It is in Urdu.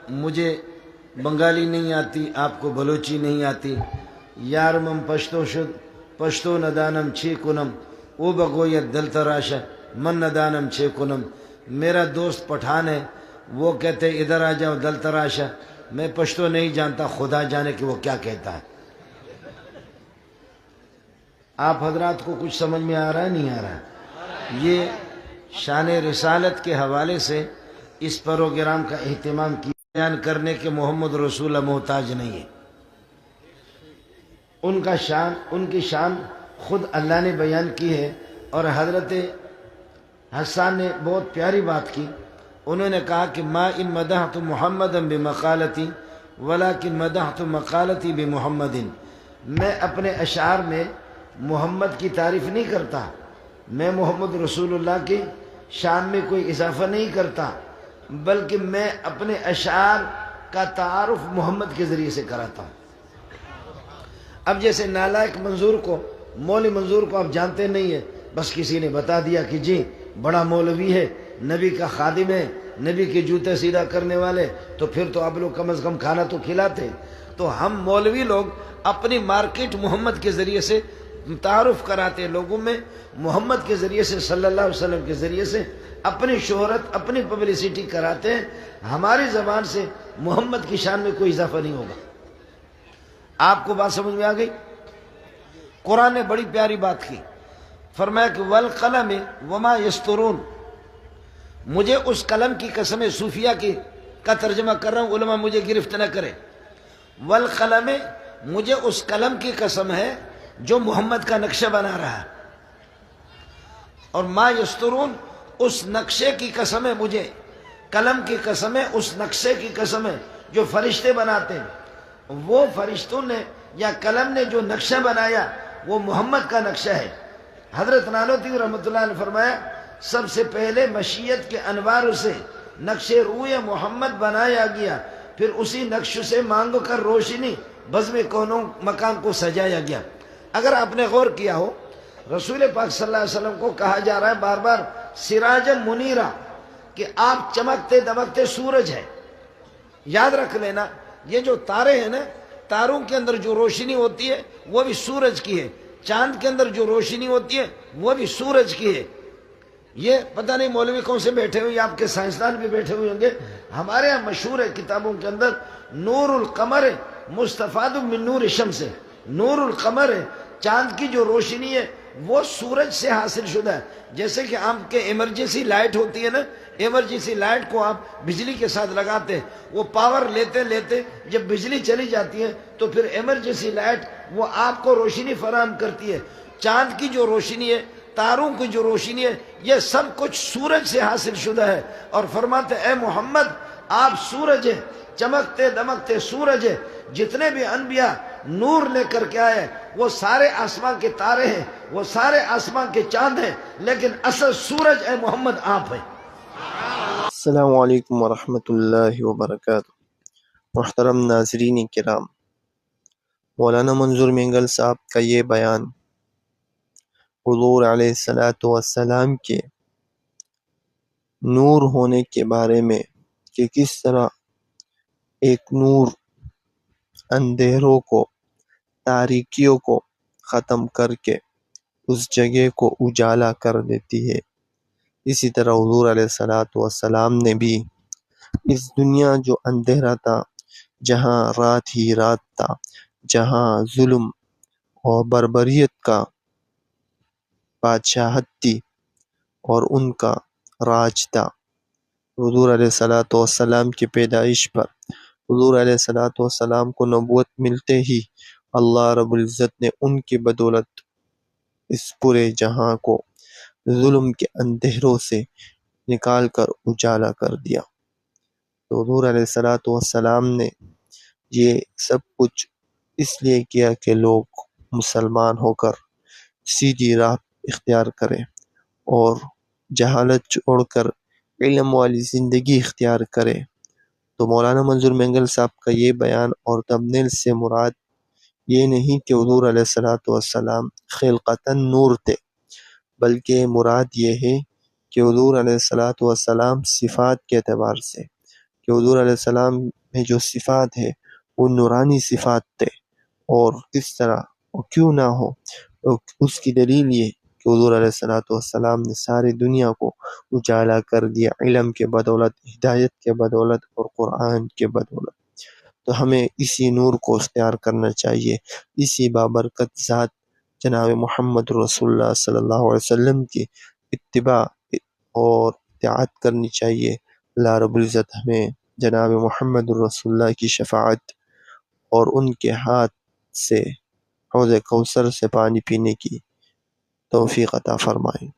مجھے بنگالی نہیں آتی، آپ کو بلوچی نہیں آتی، یار من پشتو شد پشتو ندانم چھ کنم او بگوید دل تراشا من ندانم چھ کنم۔ میرا دوست پٹھان ہے، وہ کہتے ادھر آ جاؤ دل تراشا، میں پشتو نہیں جانتا، خدا جانے کہ وہ کیا کہتا ہے۔ آپ حضرات کو کچھ سمجھ میں آ رہا ہے نہیں آ رہا ہے؟ یہ شان رسالت کے حوالے سے اس پروگرام کا اہتمام کیا، بیان کرنے کے محمد رسول محتاج نہیں ہے۔ ان کی شان خود اللہ نے بیان کی ہے، اور حضرت حسان نے بہت پیاری بات کی۔ انہوں نے کہا کہ ما ان مدحت محمدا بمقالتی ولکن مدحت مقالتی بمحمد۔ میں اپنے اشعار میں محمد کی تعریف نہیں کرتا، میں محمد رسول اللہ کی شان میں کوئی اضافہ نہیں کرتا، بلکہ میں اپنے اشعار کا تعارف محمد کے ذریعے سے کراتا ہوں۔ اب جیسے نالائق منظور کو، مولوی منظور کو آپ جانتے نہیں ہیں، بس کسی نے بتا دیا کہ جی بڑا مولوی ہے، نبی کا خادم ہے، نبی کے جوتے سیدھا کرنے والے، تو پھر تو آپ لوگ کم از کم کھانا تو کھلاتے۔ تو ہم مولوی لوگ اپنی مارکیٹ محمد کے ذریعے سے تعارف کراتے لوگوں میں، محمد کے ذریعے سے، صلی اللہ علیہ وسلم کے ذریعے سے اپنی شہرت، اپنی پبلسٹی کراتے ہیں۔ ہماری زبان سے محمد کی شان میں کوئی اضافہ نہیں ہوگا۔ آپ کو بات سمجھ میں آ گئی؟ قرآن نے بڑی پیاری بات کی، فرمایا کہ والقلم وما یسطرون، مجھے اس قلم کی قسم ہے، صوفیہ کا ترجمہ کر رہا ہوں، علماء مجھے گرفت نہ کرے۔ والقلم، مجھے اس قلم کی قسم ہے جو محمد کا نقشہ بنا رہا ہے، اور ما یسطرون، اس نقشے کی قسم ہے، مجھے قلم کی قسم ہے، اس نقشے کی قسم ہے جو فرشتے بناتے ہیں۔ وہ فرشتوں نے یا قلم نے جو نقشہ بنایا وہ محمد کا نقشہ ہے۔ حضرت نانوتوی رحمۃ اللہ نے فرمایا سب سے پہلے مشیت کے انوار سے نقش روئے محمد بنایا گیا، پھر اسی نقش سے مانگ کر روشنی بزم کونوں مکان کو سجایا گیا۔ اگر آپ نے غور کیا ہو، رسول پاک صلی اللہ علیہ وسلم کو کہا جا رہا ہے بار بار سراج منیرہ، کہ آپ چمکتے دمکتے سورج ہیں۔ یاد رکھ لینا، یہ جو تارے ہیں نا، تاروں کے اندر جو روشنی ہوتی ہے وہ بھی سورج کی ہے، چاند کے اندر جو روشنی ہوتی ہے وہ بھی سورج کی ہے۔ یہ پتہ نہیں مولوی کون سے بیٹھے ہوئے، آپ کے سائنسدان بھی بیٹھے ہوئے ہوں گے، ہمارے یہاں مشہور ہے کتابوں کے اندر نور القمر مستفاد من نور الشمس، نور القمر ہے، چاند کی جو روشنی ہے وہ سورج سے حاصل شدہ ہے۔ جیسے کہ آپ کے ایمرجنسی لائٹ ہوتی ہے نا، ایمرجنسی لائٹ کو آپ بجلی کے ساتھ لگاتے ہیں، وہ پاور لیتے لیتے جب بجلی چلی جاتی ہے تو پھر ایمرجنسی لائٹ وہ آپ کو روشنی فراہم کرتی ہے۔ چاند کی جو روشنی ہے، تاروں کی جو روشنی ہے، یہ سب کچھ سورج سے حاصل شدہ ہے۔ اور فرماتے اے محمد آپ سورج ہیں، چمکتے دمکتے سورج ہے، جتنے بھی انبیاء نور لے کر کے آئے وہ سارے آسمان کے تارے ہیں، وہ سارے آسمان کے چاند ہیں، لیکن اصل سورج اے محمد آپ ہیں۔ السلام علیکم ورحمۃ اللہ وبرکاتہ۔ محترم ناظرین کرام، مولانا منظور مینگل صاحب کا یہ بیان حضور علیہ الصلوۃ والسلام کے نور ہونے کے بارے میں، کہ کس طرح ایک نور اندھیروں کو، تاریکیوں کو ختم کر کے اس جگہ کو اجالا کر دیتی ہے، اسی طرح حضور علیہ الصلوۃ والسلام نے بھی اس دنیا جو اندھیرا تھا، جہاں رات ہی رات تھا، جہاں ظلم اور بربریت کا بادشاہت تھی اور ان کا راج تھا، حضور علیہ الصلوۃ والسلام کی پیدائش پر حضور علیہ الصلوۃ والسلام کو نبوت ملتے ہی اللہ رب العزت نے ان کی بدولت اس پورے جہاں کو ظلم کے اندھیروں سے نکال کر اجالا کر دیا۔ تو حضور علیہ الصلوۃ والسلام نے یہ سب کچھ اس لیے کیا کہ لوگ مسلمان ہو کر سیدھی راہ اختیار کریں اور جہالت چھوڑ کر علم والی زندگی اختیار کریں۔ تو مولانا منظور مینگل صاحب کا یہ بیان اور تمنیل سے مراد یہ نہیں کہ حضور علیہ الصلوۃ والسلام خلقتاً نور تھے، بلکہ مراد یہ ہے کہ حضور علیہ الصلوۃ والسلام صفات کے اعتبار سے کہ حضور علیہ السلام میں جو صفات ہے وہ نورانی صفات تھے، اور کس طرح وہ کیوں نہ ہو، اس کی دلیل یہ کہ حضور علیہ السلام نے ساری دنیا کو اجالا کر دیا علم کے بدولت، ہدایت کے بدولت اور قرآن کے بدولت۔ تو ہمیں اسی نور کو اختیار کرنا چاہیے، اسی بابرکت ذات جناب محمد رسول اللہ صلی اللہ علیہ وسلم کی اتباع اور اطاعت کرنی چاہیے۔ اللہ رب العزت ہمیں جناب محمد رسول اللہ کی شفاعت اور ان کے ہاتھ سے حوض کوثر سے پانی پینے کی توفیق عطا فرمائے۔